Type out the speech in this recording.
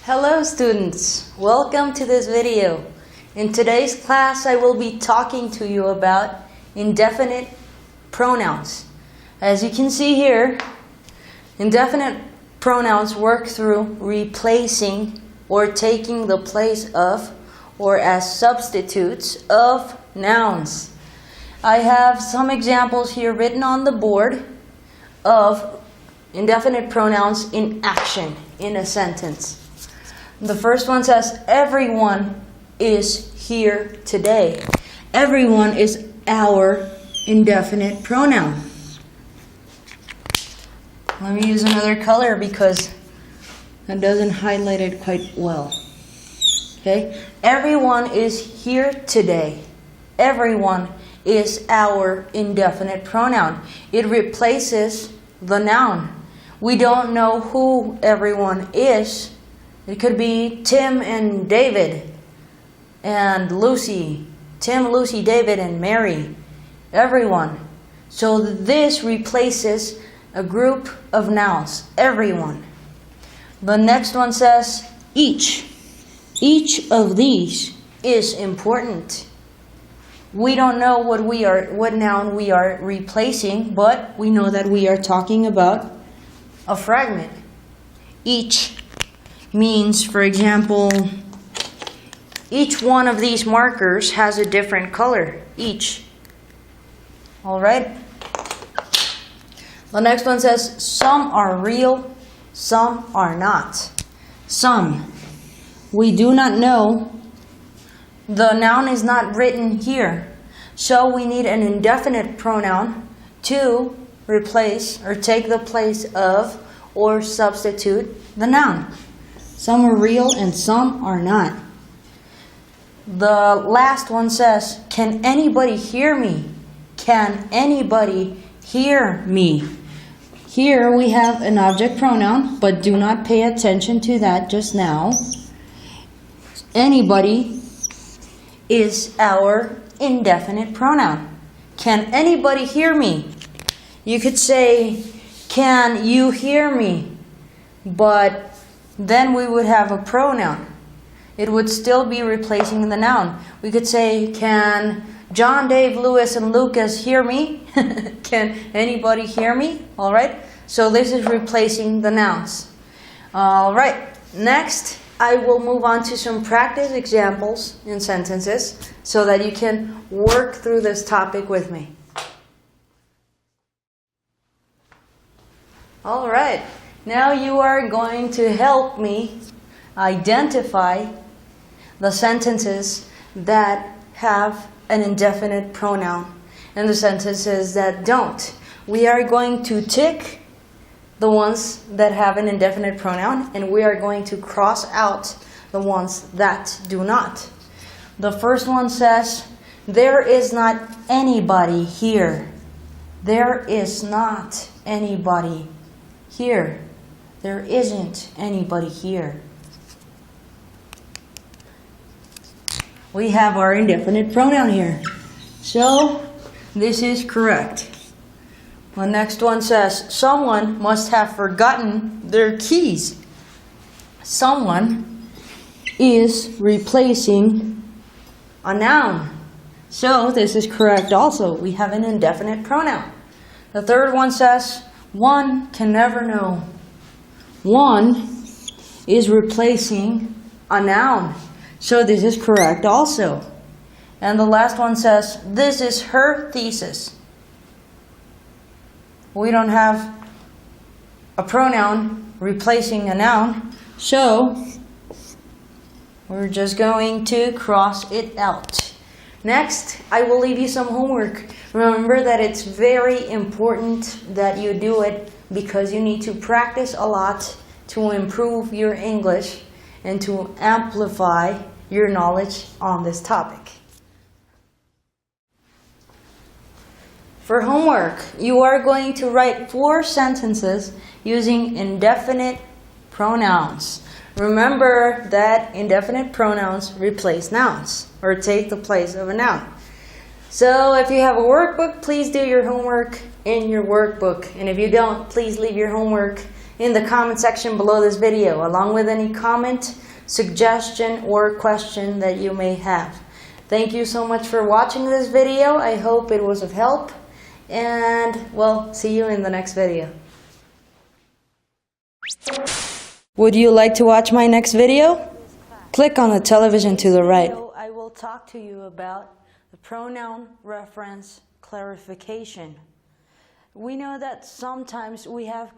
Hello students, welcome to this video. In today's class I will be talking to you about indefinite pronouns. As you can see here, indefinite pronouns work through replacing or taking the place of or as substitutes of nouns. I have some examples here written on the board of indefinite pronouns in action in a sentence. The first one says, everyone is here today. Everyone is our indefinite pronoun. Let me use another color because that doesn't highlight it quite well. Okay? Everyone is here today. Everyone is our indefinite pronoun. It replaces the noun. We don't know who everyone is. It could be Tim and David and Lucy. Tim, Lucy, David, and Mary. Everyone. So this replaces a group of nouns. Everyone. The next one says each. Each of these is important. We don't know what noun we are replacing, but we know that we are talking about a fragment. Each means, for example, each one of these markers has a different color. Each. Alright? The next one says, some are real, some are not. Some. We do not know. The noun is not written here. So we need an indefinite pronoun to replace or take the place of or substitute the noun. Some are real and some are not. The last one says, can anybody hear me? Can anybody hear me? Here we have an object pronoun, but do not pay attention to that just now. Anybody is our indefinite pronoun. Can anybody hear me? You could say, can you hear me? But then we would have a pronoun. It would still be replacing the noun. We could say, can John, Dave, Lewis, and Lucas hear me? Can anybody hear me? Alright, so this is replacing the nouns. Alright, next I will move on to some practice examples in sentences so that you can work through this topic with me. Alright, now you are going to help me identify the sentences that have an indefinite pronoun and the sentences that don't. We are going to tick the ones that have an indefinite pronoun and we are going to cross out the ones that do not. The first one says, there is not anybody here. There is not anybody here. There isn't anybody here. We have our indefinite pronoun here. So, this is correct. The next one says, someone must have forgotten their keys. Someone is replacing a noun. So, this is correct also. We have an indefinite pronoun. The third one says, one can never know. One is replacing a noun. So this is correct also. And the last one says, this is her thesis. We don't have a pronoun replacing a noun. So we're just going to cross it out. Next, I will leave you some homework. Remember that it's very important that you do it because you need to practice a lot to improve your English and to amplify your knowledge on this topic. For homework, you are going to write 4 sentences using indefinite pronouns. Remember that indefinite pronouns replace nouns or take the place of a noun. So if you have a workbook, please do your homework in your workbook. And if you don't, please leave your homework in the comment section below this video, along with any comment, suggestion, or question that you may have. Thank you so much for watching this video. I hope it was of help, and we'll see you in the next video. Would you like to watch my next video? Click on the television to the right. I will talk to you about the pronoun reference clarification. We know that sometimes we have